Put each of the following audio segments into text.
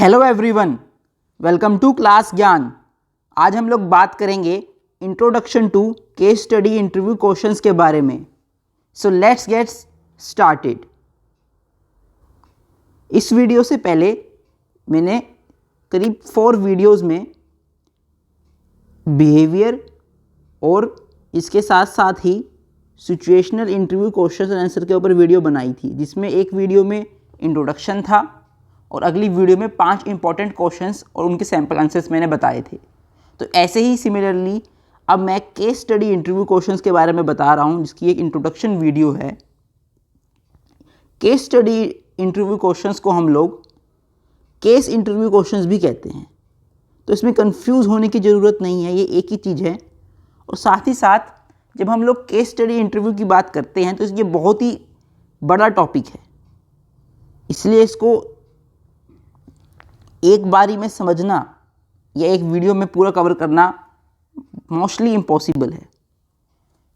Hello everyone, welcome to class Gyan. आज हम लोग बात करेंगे introduction to case study interview questions के बारे में। So let's get started. इस वीडियो से पहले मैंने करीब 4 वीडियोस में बिहेवियर और इसके साथ साथ ही situational interview question and answer के ऊपर वीडियो बनाई थी, जिसमें एक वीडियो में इंट्रोडक्शन था और अगली वीडियो में 5 इंपॉर्टेंट क्वेश्चंस और उनके सैम्पल आंसर्स मैंने बताए थे। तो ऐसे ही सिमिलरली अब मैं केस स्टडी इंटरव्यू क्वेश्चंस के बारे में बता रहा हूँ, जिसकी एक इंट्रोडक्शन वीडियो है। केस स्टडी इंटरव्यू क्वेश्चंस को हम लोग केस इंटरव्यू क्वेश्चंस भी कहते हैं, तो इसमें कंफ्यूज होने की ज़रूरत नहीं है, ये एक ही चीज़ है। और साथ ही साथ जब हम लोग केस स्टडी इंटरव्यू की बात करते हैं तो ये बहुत ही बड़ा टॉपिक है, इसलिए इसको एक बारी में समझना या एक वीडियो में पूरा कवर करना मोस्टली इम्पॉसिबल है,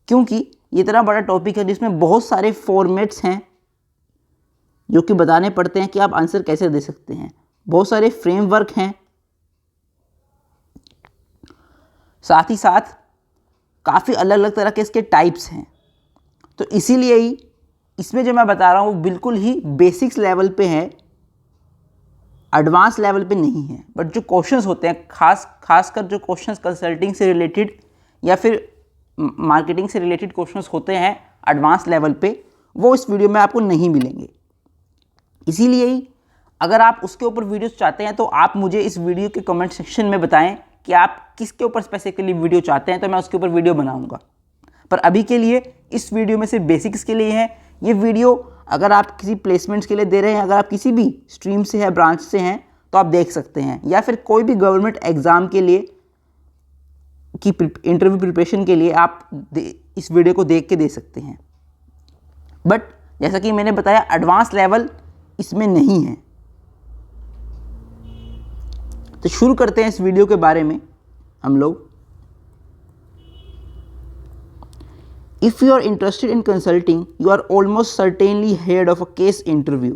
क्योंकि ये इतना बड़ा टॉपिक है जिसमें बहुत सारे फॉर्मेट्स हैं जो कि बताने पड़ते हैं कि आप आंसर कैसे दे सकते हैं। बहुत सारे फ्रेमवर्क हैं, साथ ही साथ काफ़ी अलग अलग तरह के इसके टाइप्स हैं। तो इसीलिए ही इसमें जो मैं बता रहा हूँ वो बिल्कुल ही बेसिक्स लेवल पे है, एडवांस लेवल पे नहीं है। बट जो क्वेश्चंस होते हैं, खासकर जो क्वेश्चंस कंसल्टिंग से रिलेटेड या फिर मार्केटिंग से रिलेटेड क्वेश्चंस होते हैं एडवांस लेवल पे, वो इस वीडियो में आपको नहीं मिलेंगे। इसीलिए ही अगर आप उसके ऊपर वीडियोस चाहते हैं तो आप मुझे इस वीडियो के कमेंट सेक्शन में बताएं कि आप किसके ऊपर स्पेसिफिकली वीडियो चाहते हैं, तो मैं उसके ऊपर वीडियो बनाऊँगा। पर अभी के लिए इस वीडियो में सिर्फ बेसिक्स के लिए है। ये वीडियो अगर आप किसी प्लेसमेंट्स के लिए दे रहे हैं, अगर आप किसी भी स्ट्रीम से है, ब्रांच से हैं, तो आप देख सकते हैं, या फिर कोई भी गवर्नमेंट एग्ज़ाम के लिए की इंटरव्यू प्रिपरेशन के लिए आप इस वीडियो को देख के दे सकते हैं। बट जैसा कि मैंने बताया, एडवांस लेवल इसमें नहीं है। तो शुरू करते हैं इस वीडियो के बारे में हम लोग। If you are interested in consulting, you are almost certainly heard of a case interview.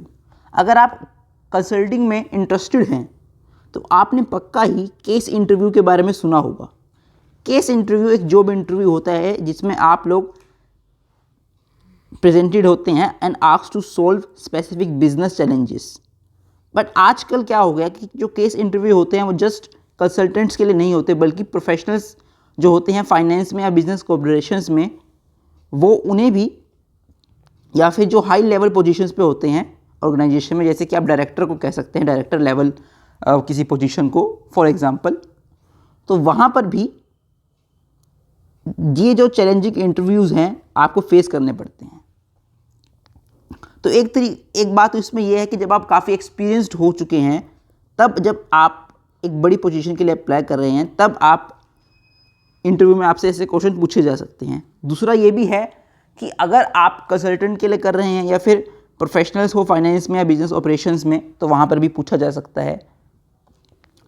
अगर आप कंसल्टिंग में इंटरेस्टेड हैं तो आपने पक्का ही केस इंटरव्यू के बारे में सुना होगा। केस इंटरव्यू एक जॉब इंटरव्यू होता है जिसमें आप लोग प्रेजेंटेड होते हैं and asked to solve specific business challenges. But आजकल क्या हो गया कि जो केस इंटरव्यू होते हैं वो जस्ट कंसल्टेंट्स के लिए नहीं होते, बल्कि प्रोफेशनल्स जो होते हैं फाइनेंस में या बिजनेस कॉर्पोरेशंस में, वो उन्हें भी, या फिर जो हाई लेवल पोजीशंस पे होते हैं ऑर्गेनाइजेशन में, जैसे कि आप डायरेक्टर को कह सकते हैं, डायरेक्टर लेवल किसी पोजीशन को फॉर एग्जांपल, तो वहाँ पर भी ये जो चैलेंजिंग इंटरव्यूज़ हैं आपको फेस करने पड़ते हैं। तो एक बात तो इसमें यह है कि जब आप काफ़ी एक्सपीरियंस्ड हो चुके हैं, तब जब आप एक बड़ी पोजीशन के लिए अप्लाई कर रहे हैं, तब आप इंटरव्यू में आपसे ऐसे क्वेश्चन पूछे जा सकते हैं। दूसरा ये भी है कि अगर आप कंसल्टेंट के लिए कर रहे हैं या फिर प्रोफेशनल्स हो फाइनेंस में या बिजनेस ऑपरेशंस में, तो वहाँ पर भी पूछा जा सकता है।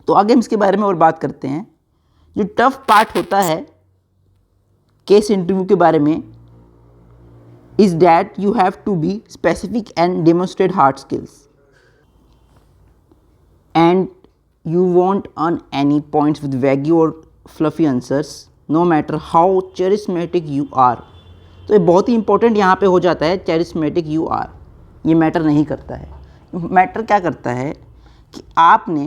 तो आगे हम इसके बारे में और बात करते हैं। जो टफ पार्ट होता है केस इंटरव्यू के बारे में is that you have to be specific and demonstrate hard skills and you won't earn any points with vague और fluffy answers no matter how charismatic you are. तो ये बहुत ही important यहाँ पे हो जाता है, चेरिस्मेटिक यू आर, ये मैटर नहीं करता है। मैटर क्या करता है कि आपने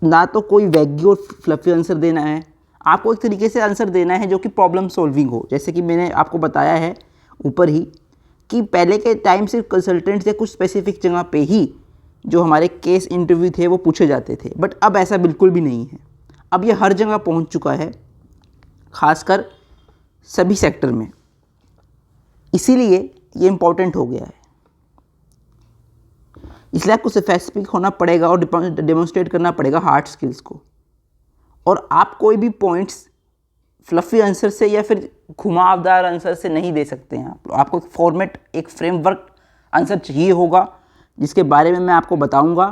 ना तो कोई वैगी और फ्लफी आंसर देना है, आपको एक तरीके से आंसर देना है जो कि प्रॉब्लम सॉल्विंग हो। जैसे कि मैंने आपको बताया है ऊपर ही कि पहले के टाइम सिर्फ कंसल्टेंट्स या कुछ स्पेसिफिक जगह पे ही जो हमारे केस इंटरव्यू थे वो पूछे जाते थे, बट अब ऐसा बिल्कुल भी नहीं है। अब ये हर जगह पहुंच चुका है, खासकर सभी सेक्टर में, इसीलिए ये इम्पोर्टेंट हो गया है। इसलिए आपको स्पेसिफिक होना पड़ेगा और डेमोन्स्ट्रेट करना पड़ेगा हार्ड स्किल्स को। और आप कोई भी पॉइंट्स फ्लफी आंसर से या फिर घुमावदार आंसर से नहीं दे सकते हैं। आपको एक फॉर्मेट, एक फ्रेमवर्क आंसर चाहिए होगा, जिसके बारे में मैं आपको बताऊंगा।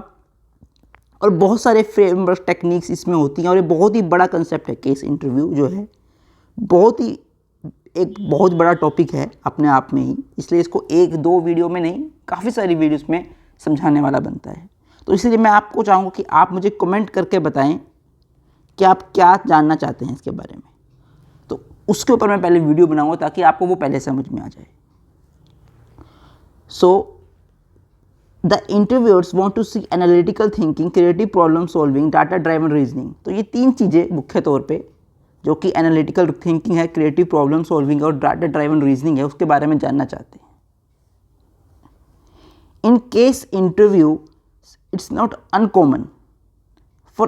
और बहुत सारे फ्रेमवर्क टेक्निक्स इसमें होती हैं, और ये बहुत ही बड़ा कंसेप्ट है। केस इंटरव्यू जो है बहुत बड़ा टॉपिक है अपने आप में ही, इसलिए इसको 1-2 वीडियो में नहीं, काफ़ी सारी वीडियोस में समझाने वाला बनता है। तो इसलिए मैं आपको चाहूँगा कि आप मुझे कमेंट करके बताएं कि आप क्या जानना चाहते हैं इसके बारे में, तो उसके ऊपर मैं पहले वीडियो बनाऊंगा ताकि आपको वो पहले समझ में आ जाए। So the interviewers want to see analytical thinking, creative problem solving, data driven reasoning. तो ये 3 चीज़ें मुख्य तौर पे, जो कि एनालिटिकल थिंकिंग है, क्रिएटिव प्रॉब्लम सॉल्विंग और डाटा ड्राइवन रीजनिंग है, उसके बारे में जानना चाहते हैं। In case interview it's not uncommon for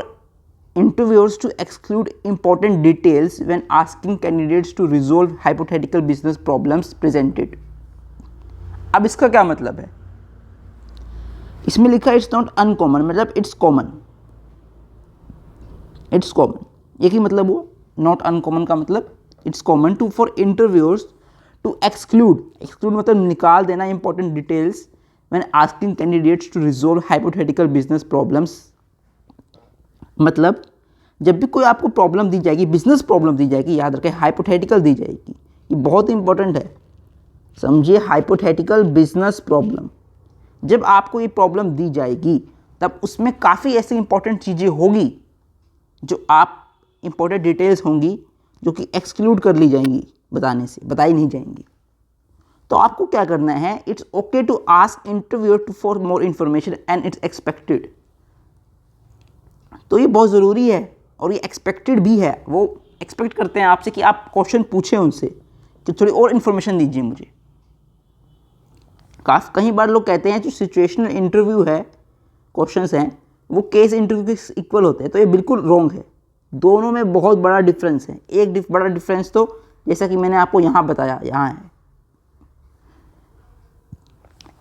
interviewers to exclude important details when asking candidates to resolve hypothetical business problems presented। अब इसका क्या मतलब है? इसमें लिखा है इट्स नॉट अनकॉमन, मतलब इट्स कॉमन। इट्स कॉमन ये की मतलब वो नॉट अनकॉमन का मतलब it's common to for interviewers to exclude मतलब निकाल देना important details when asking candidates to resolve hypothetical business problems। मतलब जब भी कोई आपको प्रॉब्लम दी जाएगी, बिजनेस प्रॉब्लम दी जाएगी, याद रखें हाइपोथेटिकल दी जाएगी, ये बहुत इंपॉर्टेंट है, समझिए। हाइपोथेटिकल बिजनेस प्रॉब्लम, जब आपको ये प्रॉब्लम दी जाएगी तब उसमें काफ़ी ऐसी इंपॉर्टेंट चीज़ें होगी जो आप इंपॉर्टेंट डिटेल्स होंगी जो कि एक्सक्लूड कर ली जाएंगी, बताई नहीं जाएंगी। तो आपको क्या करना है, it's okay to ask interviewer to for more information and it's expected. तो ये बहुत ज़रूरी है और ये एक्सपेक्टेड भी है। वो एक्सपेक्ट करते हैं आपसे कि आप क्वेश्चन पूछें उनसे कि थोड़ी और इन्फॉर्मेशन दीजिए मुझे। कई बार लोग कहते हैं जो सिचुएशनल इंटरव्यू है, क्वेश्चंस हैं, वो केस इंटरव्यू के इक्वल होते हैं। तो ये बिल्कुल रॉन्ग है, दोनों में बहुत बड़ा डिफरेंस है। एक बड़ा डिफरेंस तो जैसा कि मैंने आपको यहाँ बताया, यहाँ है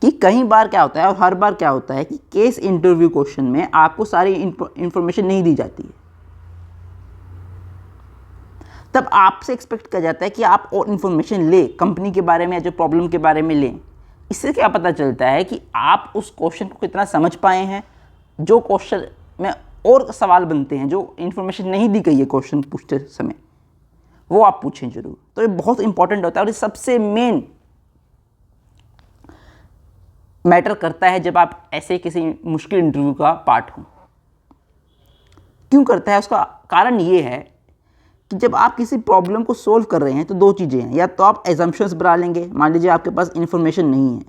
कि कई बार क्या होता है और हर बार क्या होता है कि केस इंटरव्यू क्वेश्चन में आपको सारी इंफॉर्मेशन नहीं दी जाती है। तब आपसे एक्सपेक्ट किया जाता है कि आप और इन्फॉर्मेशन लें, कंपनी के बारे में या जो प्रॉब्लम के बारे में लें। इससे क्या पता चलता है कि आप उस क्वेश्चन को कितना समझ पाए हैं, जो क्वेश्चन में और सवाल बनते हैं, जो इन्फॉर्मेशन नहीं दी गई है क्वेश्चन पूछते समय, वो आप पूछें जरूर। तो ये बहुत इंपॉर्टेंट होता है और ये सबसे मेन मैटर करता है जब आप ऐसे किसी मुश्किल इंटरव्यू का पार्ट हो। क्यों करता है? उसका कारण ये है कि जब आप किसी प्रॉब्लम को सोल्व कर रहे हैं तो 2 चीज़ें हैं, या तो आप एजम्पशंस बना लेंगे। मान लीजिए आपके पास इन्फॉर्मेशन नहीं है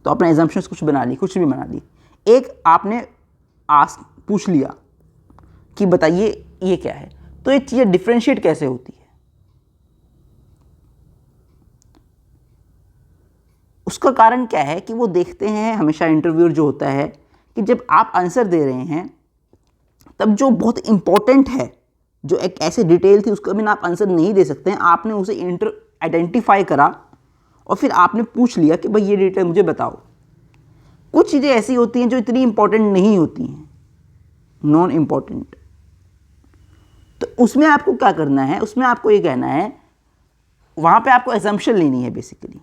तो आपने एजम्पशंस कुछ बना ली, कुछ भी बना ली। एक आपने पूछ लिया कि बताइए ये क्या है। तो ये चीज़ें डिफ्रेंशिएट कैसे होती है? उसका कारण क्या है कि वो देखते हैं हमेशा, इंटरव्यूअर जो होता है, कि जब आप आंसर दे रहे हैं तब जो बहुत इंपॉर्टेंट है, जो एक ऐसी डिटेल थी उसको भी ना आप आंसर नहीं दे सकते हैं, आपने उसे आइडेंटिफाई करा और फिर आपने पूछ लिया कि भाई ये डिटेल मुझे बताओ। कुछ चीज़ें ऐसी होती हैं जो इतनी इंपॉर्टेंट नहीं होती हैं, नॉन इम्पॉर्टेंट। तो उसमें आपको क्या करना है, उसमें आपको ये कहना है, वहाँ पे आपको एजम्पशन लेनी है बेसिकली।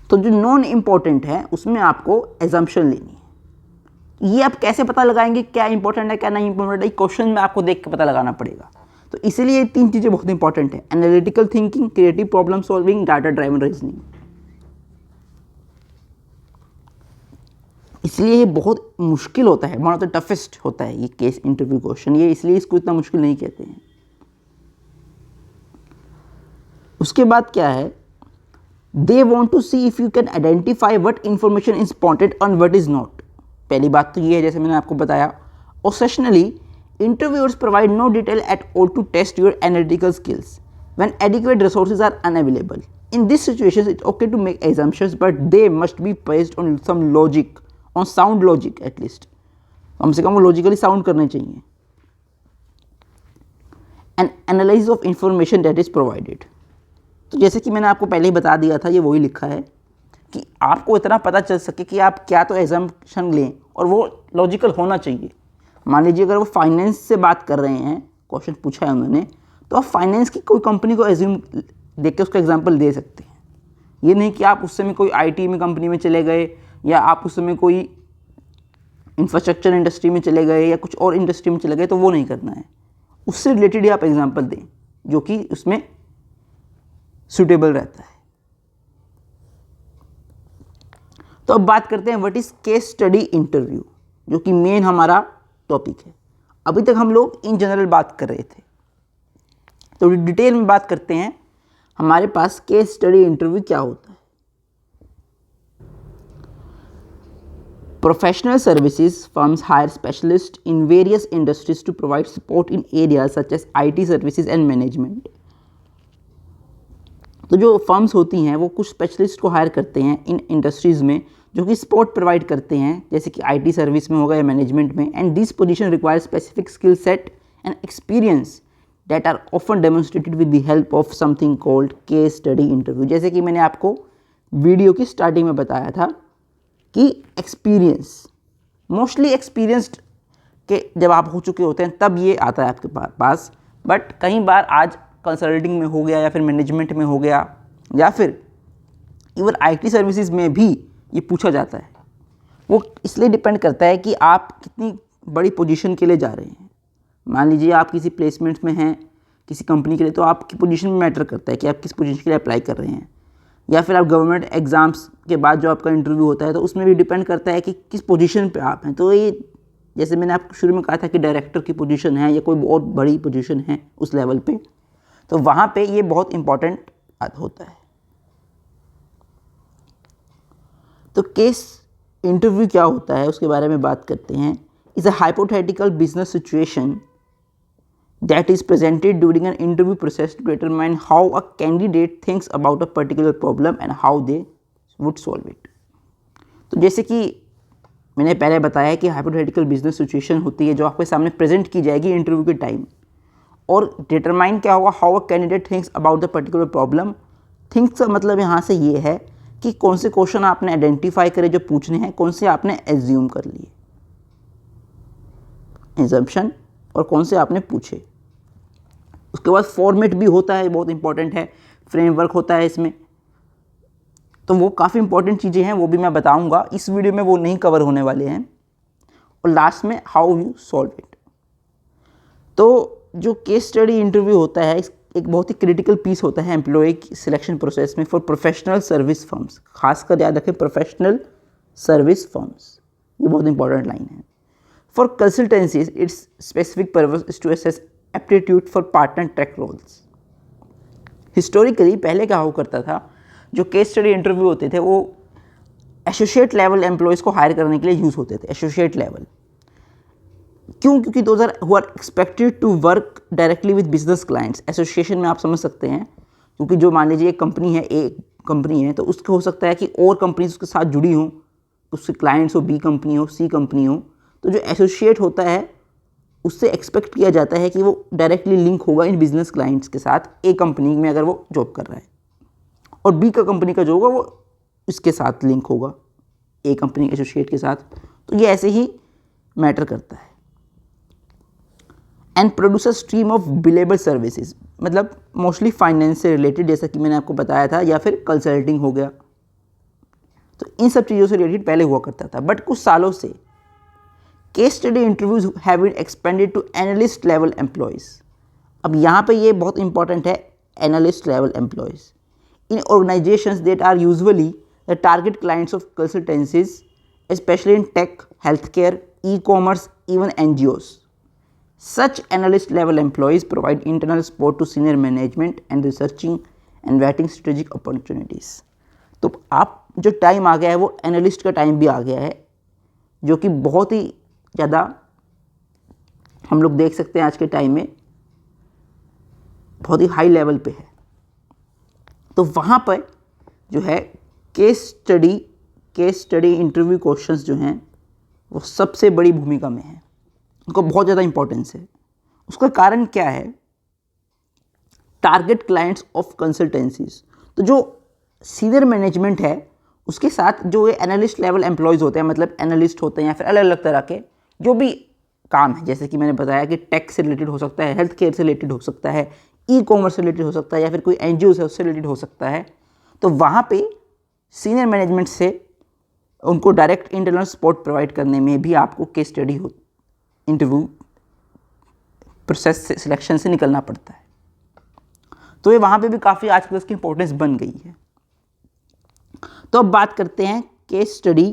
तो जो नॉन इम्पॉर्टेंट है उसमें आपको एजम्पशन लेनी है। ये आप कैसे पता लगाएंगे क्या इंपॉर्टेंट है क्या नहीं इंपॉर्टेंट है? क्वेश्चन में आपको देख के पता लगाना पड़ेगा। तो इसीलिए ये 3 चीज़ें बहुत इंपॉर्टेंट है, analytical thinking, creative problem solving, data driven reasoning. इसलिए ये बहुत मुश्किल होता है, वन ऑफ द टफेस्ट होता है ये केस इंटरव्यू क्वेश्चन। ये इसलिए इसको इतना मुश्किल नहीं कहते हैं। उसके बाद क्या है, they want to see if you can identify what information is important और वट इज नॉट। पहली बात तो ये है, जैसे मैंने आपको बताया, occasionally interviewers provide no detail at all to test your analytical skills when adequate resources are unavailable. In this situation it's okay to make assumptions but they must be based on some logic, on sound logic at least. कम से कम वो logically sound करने चाहिए। N analysis of information that is provided. तो जैसे कि मैंने आपको पहले ही बता दिया था, ये वही लिखा है कि आपको इतना पता चल सके कि आप क्या तो एजम्पशन लें और वो लॉजिकल होना चाहिए। मान लीजिए अगर वो फाइनेंस से बात कर रहे हैं, क्वेश्चन पूछा है उन्होंने, तो आप फाइनेंस की कोई कंपनी को एज्यूम देख के उसका एग्जांपल दे सकते हैं। ये नहीं कि आप उस समय कोई आईटी में कंपनी में चले गए या आप उस समय कोई इंफ्रास्ट्रक्चर इंडस्ट्री में चले गए या कुछ और इंडस्ट्री में चले गए, तो वो नहीं करना है। उससे रिलेटेड ही आप एग्जाम्पल दें जो कि उसमें सूटेबल रहता है। तो अब बात करते हैं what is case study interview, जो कि मेन हमारा टॉपिक है। अभी तक हम लोग इन जनरल बात कर रहे थे, तो डिटेल में बात करते हैं हमारे पास केस स्टडी इंटरव्यू क्या होता है। Professional services firms hire specialists in various industries to provide support in areas such as IT services and management. तो जो फर्म्स होती हैं वो कुछ स्पेशलिस्ट को हायर करते हैं इन इंडस्ट्रीज़ में जो कि सपोर्ट प्रोवाइड करते हैं, जैसे कि IT सर्विस में होगा या मैनेजमेंट में। And this position require specific skill set and experience that are often demonstrated with the help of something called case study interview. जैसे कि मैंने आपको वीडियो की स्टार्टिंग में बताया था कि एक्सपीरियंस, मोस्टली एक्सपीरियंस्ड के जब आप हो चुके होते हैं तब ये आता है आपके पास, बट कई बार आज कंसल्टिंग में हो गया या फिर मैनेजमेंट में हो गया या फिर इवन IT सर्विसेज में भी ये पूछा जाता है। वो इसलिए डिपेंड करता है कि आप कितनी बड़ी पोजीशन के लिए जा रहे हैं। मान लीजिए आप किसी प्लेसमेंट में हैं किसी कंपनी के लिए, तो आपकी पोजीशन में मैटर करता है कि आप किस पोजीशन के लिए अप्लाई कर रहे हैं। या फिर आप गवर्नमेंट एग्ज़ाम्स के बाद जो आपका इंटरव्यू होता है तो उसमें भी डिपेंड करता है कि किस पोजीशन पे आप हैं। तो ये जैसे मैंने आपको शुरू में कहा था कि डायरेक्टर की पोजीशन है या कोई और बड़ी पोजीशन है उस लेवल पे, तो वहाँ पे ये बहुत इम्पॉर्टेंट होता है। तो केस इंटरव्यू क्या होता है उसके बारे में बात करते हैं। Is a hypothetical business situation that is presented during an interview process to determine how a candidate thinks about a particular problem and how they would solve it. तो जैसे कि मैंने पहले बताया कि हाइपोथेटिकल बिजनेस सिचुएशन होती है जो आपके सामने प्रेजेंट की जाएगी इंटरव्यू के टाइम, और डिटरमाइन क्या होगा, how a candidate thinks about the particular problem. Thinks का मतलब यहाँ से ये है कि कौन से क्वेश्चन आपने आइडेंटिफाई करे जो पूछने हैं, कौन से आपने एज्यूम कर लिए एजम्पशन, और कौन से आपने पूछे। उसके बाद फॉर्मेट भी होता है, बहुत इंपॉर्टेंट है, फ्रेमवर्क होता है इसमें। तो वो काफ़ी इंपॉर्टेंट चीज़ें हैं, वो भी मैं बताऊंगा इस वीडियो में, वो नहीं कवर होने वाले हैं। और लास्ट में हाउ यू सॉल्व इट। तो जो केस स्टडी इंटरव्यू होता है एक बहुत ही क्रिटिकल पीस होता है एम्प्लॉय की सिलेक्शन प्रोसेस में फॉर प्रोफेशनल सर्विस फर्म्स। खासकर याद रखें प्रोफेशनल सर्विस फर्म्स, ये बहुत इंपॉर्टेंट लाइन है। For consultancies it's specific purpose is to assess aptitude for partner track roles. Historically पहले क्या हुआ करता था, जो केस स्टडी इंटरव्यू होते थे वो एसोसिएट लेवल एम्प्लॉयज़ को हायर करने के लिए यूज़ होते थे। एसोसिएट लेवल क्यों? क्योंकि those are who are expected to work directly with business clients. Association में आप समझ सकते हैं, क्योंकि जो मान लीजिए एक कंपनी है, एक कंपनी है, तो उसको हो सकता है कि और कंपनीज उसके साथ जुड़ी हों, उसके क्लाइंट्स हो, B कंपनी हो, C कंपनी हो। तो जो एसोसिएट होता है उससे एक्सपेक्ट किया जाता है कि वो डायरेक्टली लिंक होगा इन बिजनेस क्लाइंट्स के साथ A कंपनी में अगर वो जॉब कर रहा है, और B का कंपनी का जो होगा वो इसके साथ लिंक होगा A कंपनी एसोसिएट के साथ। तो ये ऐसे ही मैटर करता है। And produce a stream of billable services, मतलब मोस्टली फाइनेंस से रिलेटेड, जैसा कि मैंने आपको बताया था, या फिर कंसल्टिंग हो गया। तो इन सब चीज़ों से रिलेटेड पहले हुआ करता था, बट कुछ सालों से case study interviews have been expanded to analyst level employees. अब यहाँ पे ये बहुत इंपॉर्टेंट है, analyst level employees in organizations that are usually the target clients of consultancies, specially in tech, health care, e-commerce, even NGOs. Such analyst level employees provide internal support to senior management and researching and vetting strategic opportunities. तो आप जो time आ गया है वो analyst का time भी आ गया है, जो कि बहुत ही ज़्यादा हम लोग देख सकते हैं आज के टाइम में बहुत ही हाई लेवल पे है। तो वहाँ पर जो है केस स्टडी इंटरव्यू क्वेश्चंस जो हैं वो सबसे बड़ी भूमिका में है, उनको बहुत ज़्यादा इंपॉर्टेंस है। उसका कारण क्या है, टारगेट क्लाइंट्स ऑफ कंसल्टेंसीज। तो जो सीनियर मैनेजमेंट है उसके साथ जो ये एनालिस्ट लेवल एम्प्लॉयज़ होते हैं, मतलब एनालिस्ट होते हैं या फिर अलग अलग तरह के जो भी काम है, जैसे कि मैंने बताया कि टेक से रिलेटेड हो सकता है, हेल्थ केयर से रिलेटेड हो सकता है, ई-कॉमर्स से रिलेटेड हो सकता है, या फिर कोई NGO है उससे रिलेटेड हो सकता है। तो वहाँ पे सीनियर मैनेजमेंट से उनको डायरेक्ट इंटरनल सपोर्ट प्रोवाइड करने में भी आपको केस स्टडी इंटरव्यू प्रोसेस से सिलेक्शन से निकलना पड़ता है। तो ये वहाँ पे भी काफ़ी आजकल इसकी इंपॉर्टेंस बन गई है। तो अब बात करते हैं केस स्टडी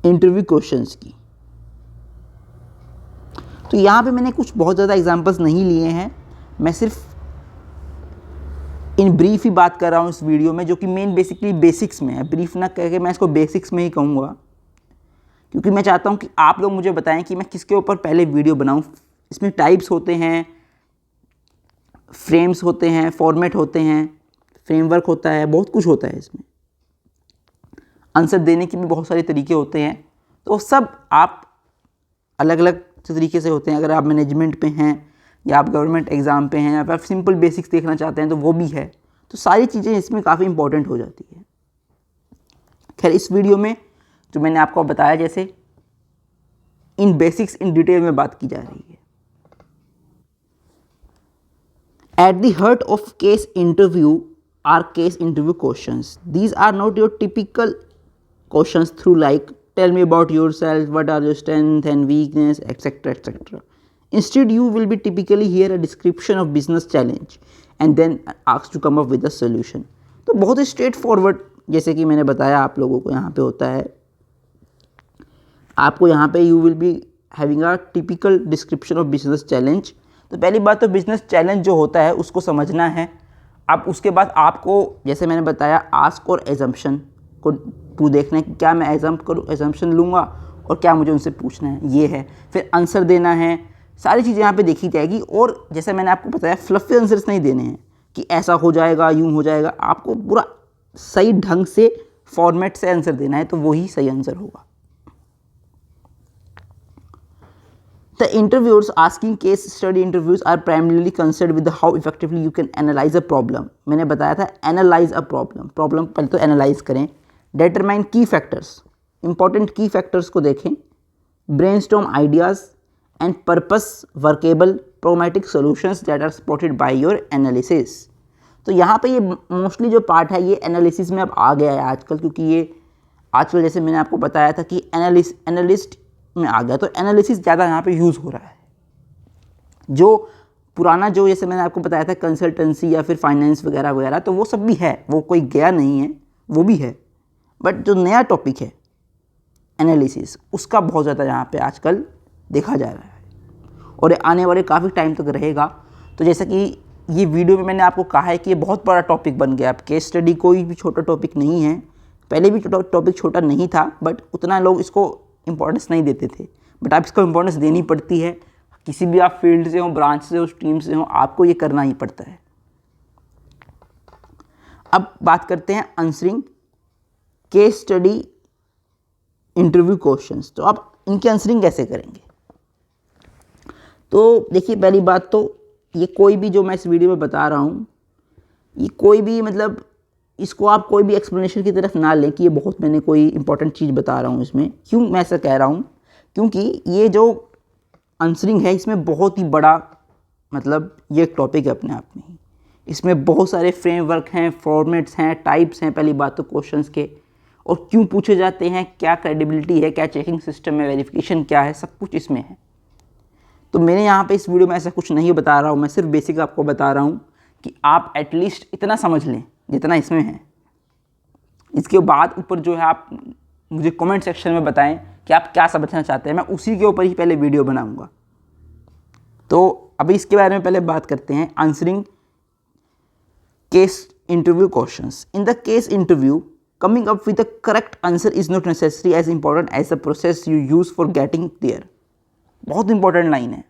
इंटरव्यू क्वेश्चंस की। तो यहाँ पे मैंने कुछ बहुत ज़्यादा एग्जांपल्स नहीं लिए हैं, मैं सिर्फ इन ब्रीफ ही बात कर रहा हूँ इस वीडियो में, जो कि मेन बेसिकली बेसिक्स में है। ब्रीफ ना कह के मैं इसको बेसिक्स में ही कहूँगा, क्योंकि मैं चाहता हूँ कि आप लोग मुझे बताएं कि मैं किसके ऊपर पहले वीडियो बनाऊँ। इसमें टाइप्स होते हैं, फ्रेम्स होते हैं, फॉर्मेट होते हैं, फ्रेमवर्क होता है, बहुत कुछ होता है इसमें। आंसर देने के भी बहुत सारे तरीके होते हैं, तो सब आप अलग अलग तरीके से होते हैं। अगर आप मैनेजमेंट पे हैं या आप गवर्नमेंट एग्ज़ाम पे हैं या फिर आप सिंपल बेसिक्स देखना चाहते हैं तो वो भी है। तो सारी चीज़ें इसमें काफ़ी इंपॉर्टेंट हो जाती है। खैर, इस वीडियो में जो मैंने आपको बताया, जैसे इन बेसिक्स इन डिटेल में बात की जा रही है। At the heart of case interview are case interview questions. These are not your typical questions through like tell me about yourself, what are your strengths and weakness, etc etc. Instead, you will be typically hear a description of business challenge and then asked to come up with a solution. तो बहुत ही straight forward, जैसे कि मैंने बताया आप लोगों को यहाँ पे होता है। आपको यहाँ पे you will be having a typical description of business challenge। तो पहली बात तो बिजनेस चैलेंज जो होता है उसको समझना है। अब उसके बाद आपको, जैसे मैंने बताया, आस्क और एजम्पशन को देखना है कि क्या मैं एजम्पशन लूँगा और क्या मुझे उनसे पूछना है, ये है। फिर आंसर देना है, सारी चीज़ें यहाँ पे देखी जाएगी। और जैसे मैंने आपको बताया, फ्लफी आंसर्स नहीं देने हैं कि ऐसा हो जाएगा, यूँ हो जाएगा। आपको पूरा सही ढंग से फॉर्मेट से आंसर देना है, तो वही सही आंसर होगा। The interviewers asking case study interviews are primarily concerned with how effectively you can analyze a problem। मैंने बताया था analyze a problem पहले तो analyze करें। Determine key factors, important key factors को देखें। Brainstorm ideas and purpose workable pragmatic solutions that are supported by your analysis। तो यहाँ पे ये मोस्टली जो पार्ट है ये एनालिसिस में अब आ गया है आजकल, क्योंकि ये आजकल जैसे मैंने आपको बताया था कि एनालिस्ट में आ गया, तो एनालिसिस ज़्यादा यहाँ पे यूज़ हो रहा है। जो पुराना, जो जैसे मैंने आपको बताया था कंसल्टेंसी या फिर फाइनेंस वगैरह वगैरह, तो वो सब भी है, वो कोई गया नहीं है, वो भी है। बट जो नया टॉपिक है एनालिसिस, उसका बहुत ज़्यादा यहाँ पे आजकल देखा जा रहा है और आने वाले काफ़ी टाइम तक रहेगा। तो जैसा कि ये वीडियो में मैंने आपको कहा है कि ये बहुत बड़ा टॉपिक बन गया। अब केस स्टडी कोई भी छोटा टॉपिक नहीं है, पहले भी टॉपिक छोटा नहीं था, बट उतना लोग इसको इम्पोर्टेंस नहीं देते थे। बट आप इसको इम्पोर्टेंस देनी पड़ती है। किसी भी आप फील्ड से हो, ब्रांच से हो, टीम से हो, आपको ये करना ही पड़ता है। अब बात करते हैं answering case study interview questions. तो आप इनकी आंसरिंग कैसे करेंगे? तो देखिए, पहली बात तो ये कोई भी जो मैं इस वीडियो में बता रहा हूँ, ये कोई भी मतलब इसको आप कोई भी एक्सप्लेनेशन की तरफ ना लें कि ये बहुत मैंने कोई इंपॉर्टेंट चीज़ बता रहा हूँ इसमें। क्यों मैं ऐसा कह रहा हूँ? क्योंकि ये जो आंसरिंग है इसमें बहुत ही बड़ा मतलब ये एक टॉपिक है अपने आप में ही। इसमें बहुत सारे फ्रेमवर्क हैं, फॉर्मेट्स हैं, टाइप्स हैं, पहली बात तो क्वेश्चंस के, और क्यों पूछे जाते हैं, क्या क्रेडिबिलिटी है, क्या चेकिंग सिस्टम है, वेरिफिकेशन क्या है, सब कुछ इसमें है। तो मैंने यहाँ पे इस वीडियो में ऐसा कुछ नहीं बता रहा हूँ, मैं सिर्फ बेसिक आपको बता रहा हूँ कि आप एटलीस्ट इतना समझ लें जितना इसमें है। इसके बाद ऊपर जो है आप मुझे कमेंट सेक्शन में बताएं कि आप क्या समझना चाहते हैं, मैं उसी के ऊपर ही पहले वीडियो बनाऊंगा। तो अभी इसके बारे में पहले बात करते हैं, answering case interview questions. In the case interview, coming up with a correct answer is not necessarily as important as the process you use for getting there। बहुत इंपॉर्टेंट लाइन है।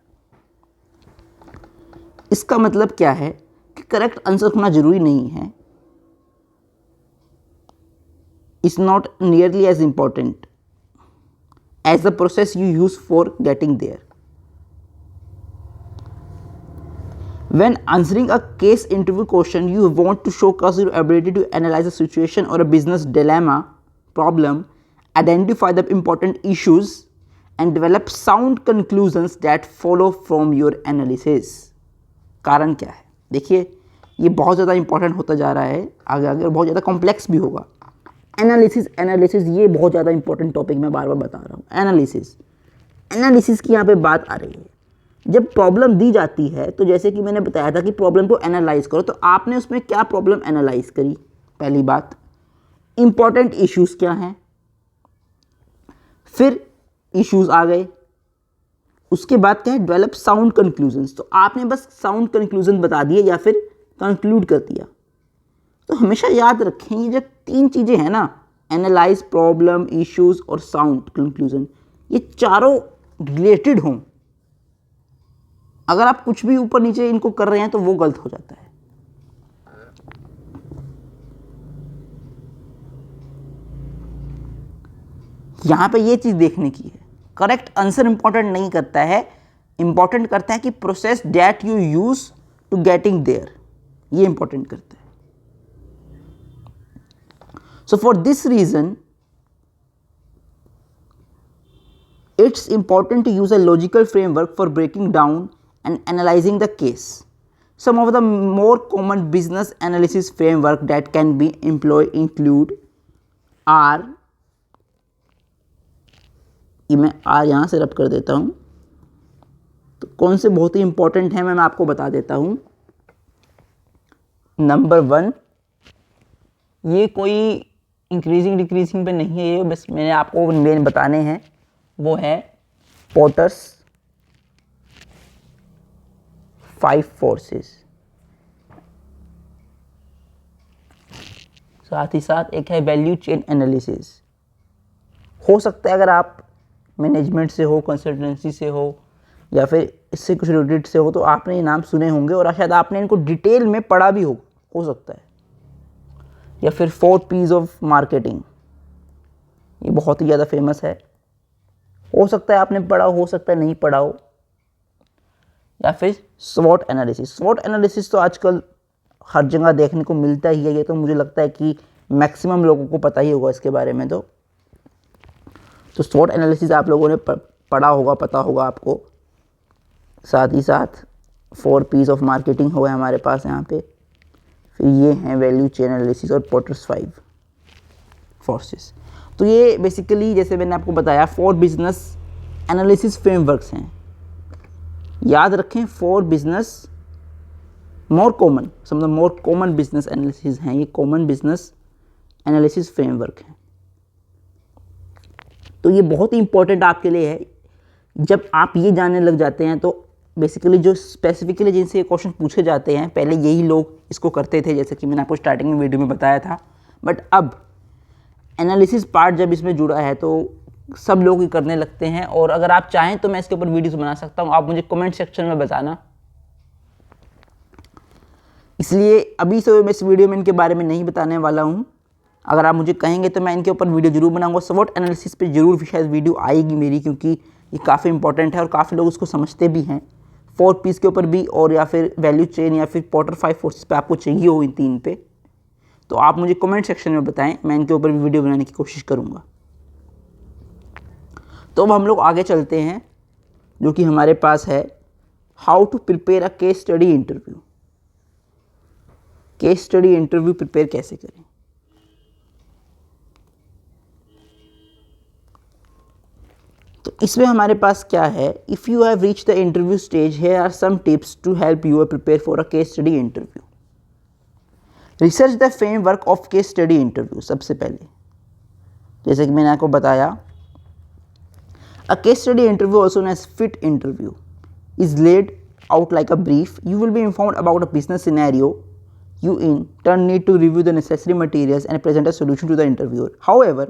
इसका मतलब क्या है कि करेक्ट आंसर होना जरूरी नहीं है, is not nearly as important as the process you use for getting there। When answering a case interview question, you want to showcase your ability to analyze a situation or a business dilemma, problem, identify the important issues, and develop sound conclusions that follow from your analysis। कारण क्या है? देखिए, ये बहुत ज़्यादा important होता जा रहा है आगे आगे, और बहुत ज़्यादा कॉम्प्लेक्स भी होगा। एनालिसिस ये बहुत ज़्यादा इंपॉर्टेंट टॉपिक मैं बार बार बता रहा हूँ। एनालिसिस की यहाँ पे बात आ रही है। जब प्रॉब्लम दी जाती है, तो जैसे कि मैंने बताया था कि प्रॉब्लम को एनालाइज करो, तो आपने उसमें क्या प्रॉब्लम एनालाइज करी, पहली बात। इंपॉर्टेंट इश्यूज क्या हैं, फिर इश्यूज आ गए, उसके बाद क्या है, डेवलप साउंड कंक्लूजन्स। तो आपने बस साउंड कंक्लूजन बता दिए या फिर कंक्लूड कर दिया। तो हमेशा याद रखें ये जो 3 चीज़ें हैं ना, एनालाइज, प्रॉब्लम, इश्यूज और साउंड कंक्लूजन, ये चारों रिलेटेड हों। अगर आप कुछ भी ऊपर नीचे इनको कर रहे हैं तो वो गलत हो जाता है। यहां पे ये चीज देखने की है, करेक्ट आंसर इंपॉर्टेंट नहीं करता है, इंपॉर्टेंट करता है कि process that you use to getting there, ये इंपॉर्टेंट करता है। So for this reason it's important to use a logical framework for breaking down and analyzing the case. Some of the more common business analysis framework that can be employed include are, ये मैं are यहाँ से रब कर देता हूँ, तो कौन से बहुत ही इंपॉर्टेंट है मैं आपको बता देता हूँ। नंबर 1, ये कोई इंक्रीजिंग डिक्रीजिंग पे नहीं है, ये बस मैंने आपको मेन बताने हैं, वो है पोटर्स 5 फोर्सेस। साथ ही साथ एक है वैल्यू चेन एनालिसिस। हो सकता है अगर आप मैनेजमेंट से हो, कंसल्टेंसी से हो या फिर इससे कुछ रिलेटेड से हो तो आपने ये नाम सुने होंगे और शायद आपने इनको डिटेल में पढ़ा भी हो सकता है। या फिर 4 P's ऑफ मार्केटिंग, ये बहुत ही ज़्यादा फेमस है, हो सकता है आपने पढ़ा हो सकता है नहीं पढ़ा हो। या फिर स्वॉट एनालिसिस। स्वॉट एनालिसिस तो आजकल हर जगह देखने को मिलता ही है, ये तो मुझे लगता है कि मैक्सिमम लोगों को पता ही होगा इसके बारे में। तो स्वॉट एनालिसिस आप लोगों ने पढ़ा होगा, पता होगा आपको। साथ ही साथ 4 P's ऑफ मार्केटिंग हो गए हमारे पास यहाँ पे। फिर ये हैं वैल्यू चेन एनालिसिस और पोटर्स 5 फोर्सेस। तो ये बेसिकली जैसे मैंने आपको बताया 4 बिजनेस एनालिसिस फ्रेमवर्क्स हैं। याद रखें 4 बिजनेस मोर कॉमन, समझो मोर कॉमन बिजनेस एनालिसिस हैं, ये कॉमन बिजनेस एनालिसिस फ्रेमवर्क हैं। तो ये बहुत ही इंपॉर्टेंट आपके लिए है। जब आप ये जानने लग जाते हैं तो बेसिकली जो स्पेसिफिकली जिनसे ये क्वेश्चन पूछे जाते हैं, पहले यही लोग इसको करते थे जैसे कि मैंने आपको स्टार्टिंग में वीडियो में बताया था, बट अब एनालिसिस पार्ट जब इसमें जुड़ा है तो सब लोग ही करने लगते हैं। और अगर आप चाहें तो मैं इसके ऊपर वीडियोस बना सकता हूं, आप मुझे कमेंट सेक्शन में बताना। इसलिए अभी से मैं इस वीडियो में इनके बारे में नहीं बताने वाला हूं। अगर आप मुझे कहेंगे तो मैं इनके ऊपर वीडियो जरूर बनाऊंगा। स्वॉट एनालिसिस पे जरूर शायद वीडियो आएगी मेरी, क्योंकि ये काफ़ी इंपॉर्टेंट है और काफ़ी लोग उसको समझते भी हैं। 4 P's के ऊपर भी, और या फिर वैल्यू चेन या फिर पोटर 5 फोर्सेस पे आपको चाहिए हो इन 3 पे, तो आप मुझे कमेंट सेक्शन में बताएं, मैं इनके ऊपर भी वीडियो बनाने की कोशिश करूंगा। तो अब हम लोग आगे चलते हैं, जो कि हमारे पास है how to prepare a case study interview. Case study interview prepare कैसे करें। तो इसमें हमारे पास क्या है, if you have reach the interview stage, here are some tips to help you prepare for a case study interview. Research the framework of case study interview. सबसे पहले जैसे कि मैंने आपको बताया, a case study interview also known as fit interview is laid out like a brief. You will be informed about a business scenario. You in turn need to review the necessary materials and present a solution to the interviewer. However,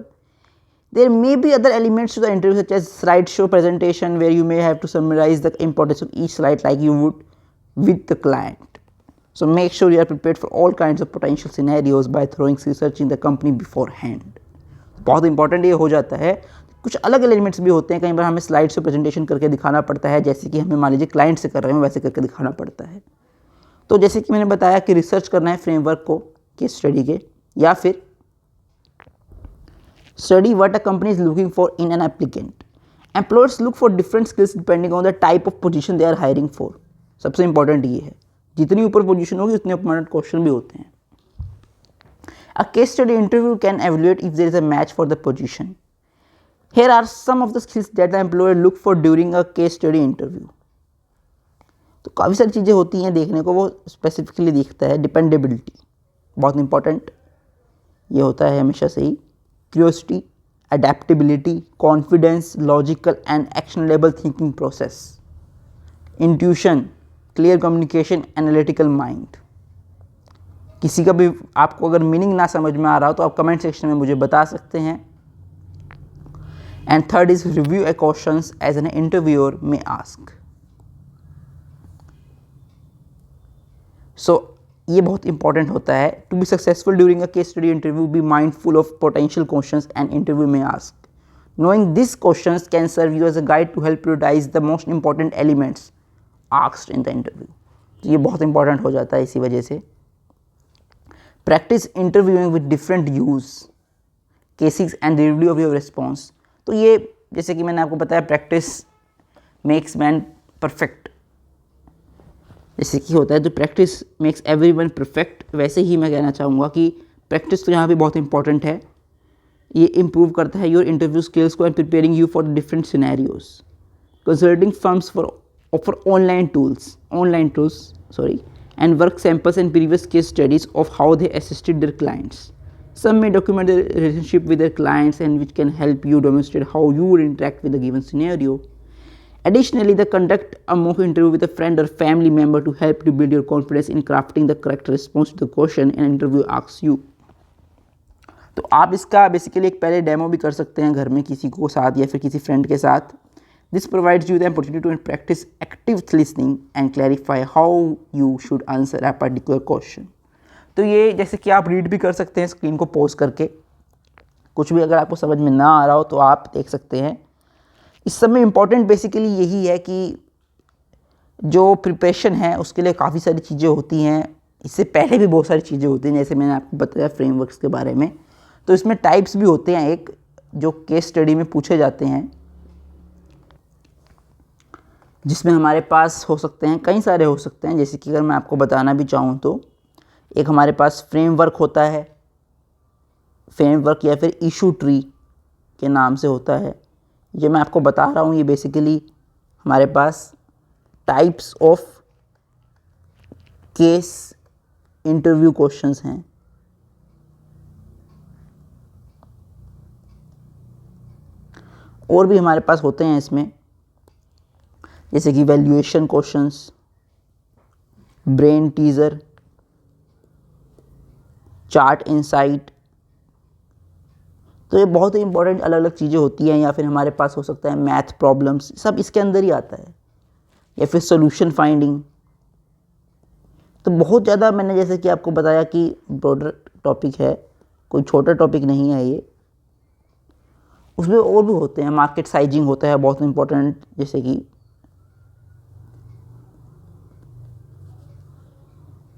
there may be other elements to the interview such as slideshow presentation where you may have to summarize the importance of each slide like you would with the client. So make sure you are prepared for all kinds of potential scenarios by throwing research in the company beforehand. बहुत important ये हो जाता है। कुछ अलग elements भी होते हैं, कई बार हमें स्लाइड से प्रेजेंटेशन करके दिखाना पड़ता है, जैसे कि हमें मान लीजिए क्लाइंट से कर रहे हैं वैसे करके दिखाना पड़ता है। तो जैसे कि मैंने बताया कि रिसर्च करना है फ्रेमवर्क को केस स्टडी के, या फिर study what a company is looking for in an applicant. Employers look for different skills depending on the type of position they are hiring for. सबसे इंपॉर्टेंट ये है, जितनी ऊपर पोजीशन होगी उतने इंपॉर्टेंट क्वेश्चन भी होते हैं। A case study interview can evaluate if there is a match for the position. Here are some of the skills that the employer look for during a case study interview. तो काफ़ी सारी चीज़ें होती हैं देखने को, वो स्पेसिफिकली देखता है। डिपेंडेबिलिटी बहुत इंपॉर्टेंट, ये होता है हमेशा से ही। Curiosity, adaptability, confidence, logical and actionable thinking process, intuition, clear communication, analytical mind. किसी का भी आपको अगर मीनिंग ना समझ में आ रहा हो तो आप कमेंट सेक्शन में मुझे बता सकते हैं। And third is review a questions as an interviewer may ask. So ये बहुत इंपॉर्टेंट होता है। To be successful during a case study interview, be mindful of potential questions and interview may ask. Knowing these questions can serve you as a guide to help prioritize the most important elements asked in the interview. तो ये बहुत important हो जाता है इसी वजह से। Practice interviewing with different use cases and review of your response. तो ये जैसे कि मैंने आपको बताया, प्रैक्टिस मेक्स मैन परफेक्ट। जैसे कि होता है तो प्रैक्टिस मेक्स एवरीवन परफेक्ट, वैसे ही मैं कहना चाहूँगा कि प्रैक्टिस तो यहाँ पे बहुत इंपॉर्टेंट है। ये इम्प्रूव करता है योर इंटरव्यू स्किल्स को and preparing you for different scenarios. Consulting firms for offer online tools and work samples and previous case studies of how they assisted their clients. Some may document their relationship with their clients and which can help you demonstrate how you would interact with a given scenario. Additionally, they conduct a mock interview with a friend or family member to help you build your confidence in crafting the correct response to the question an interview asks you. तो आप इसका basically एक पहले demo भी कर सकते हैं घर में किसी को साथ या फिर किसी फ्रेंड के साथ। This provides you the opportunity to practice active listening and clarify how you should answer a particular question. तो ये जैसे कि आप रीड भी कर सकते हैं स्क्रीन को पॉज करके। कुछ भी अगर आपको समझ में ना आ रहा हो तो आप देख सकते हैं। इस सब में इम्पॉर्टेंट बेसिकली यही है कि जो प्रिपरेशन है उसके लिए काफ़ी सारी चीज़ें होती हैं। इससे पहले भी बहुत सारी चीज़ें होती हैं, जैसे मैंने आपको बताया फ्रेमवर्क्स के बारे में। तो इसमें टाइप्स भी होते हैं, एक जो केस स्टडी में पूछे जाते हैं, जिसमें हमारे पास हो सकते हैं, कई सारे हो सकते हैं। जैसे कि अगर मैं आपको बताना भी चाहूँ तो एक हमारे पास फ्रेमवर्क होता है, फ्रेमवर्क या फिर इशू ट्री के नाम से होता है। जो मैं आपको बता रहा हूँ ये बेसिकली हमारे पास types of case interview questions हैं। और भी हमारे पास होते हैं इसमें, जैसे कि valuation questions, brain teaser, chart insight. तो ये बहुत ही इंपॉर्टेंट अलग अलग चीज़ें होती हैं। या फिर हमारे पास हो सकता है मैथ प्रॉब्लम्स, सब इसके अंदर ही आता है, या फिर सॉल्यूशन फाइंडिंग। तो बहुत ज़्यादा मैंने जैसे कि आपको बताया कि ब्रॉडर टॉपिक है, कोई छोटा टॉपिक नहीं है ये। उसमें और भी होते हैं, मार्केट साइजिंग होता है बहुत इंपॉर्टेंट, जैसे कि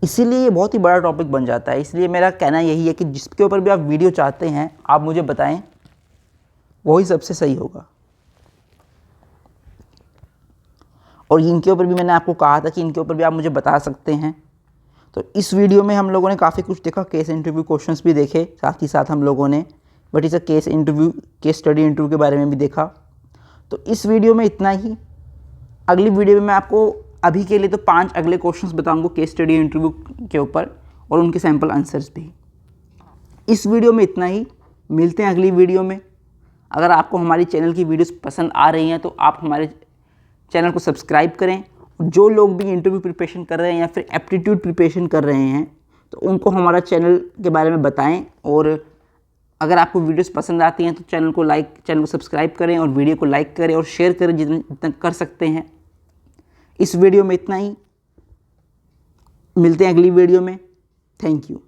इसीलिए ये बहुत ही बड़ा टॉपिक बन जाता है। इसलिए मेरा कहना यही है कि जिसके ऊपर भी आप वीडियो चाहते हैं आप मुझे बताएं, वही सबसे सही होगा। और इनके ऊपर भी मैंने आपको कहा था कि इनके ऊपर भी आप मुझे बता सकते हैं। तो इस वीडियो में हम लोगों ने काफ़ी कुछ देखा, केस इंटरव्यू क्वेश्चंस भी देखे, साथ ही साथ हम लोगों ने बट इस केस स्टडी इंटरव्यू के बारे में भी देखा। तो इस वीडियो में इतना ही। अगली वीडियो में मैं आपको अभी के लिए तो 5 अगले क्वेश्चंस बताऊंगा केस स्टडी इंटरव्यू के ऊपर और उनके सैम्पल आंसर्स भी। इस वीडियो में इतना ही, मिलते हैं अगली वीडियो में। अगर आपको हमारी चैनल की वीडियोस पसंद आ रही हैं तो आप हमारे चैनल को सब्सक्राइब करें। जो लोग भी इंटरव्यू प्रिपरेशन कर रहे हैं या फिर एप्टीट्यूड प्रिपरेशन कर रहे हैं तो उनको हमारा चैनल के बारे में बताएं। और अगर आपको वीडियोस पसंद आती हैं तो चैनल को सब्सक्राइब करें और वीडियो को लाइक करें और शेयर करें जितना कर सकते हैं। इस वीडियो में इतना ही, मिलते हैं अगली वीडियो में। Thank you.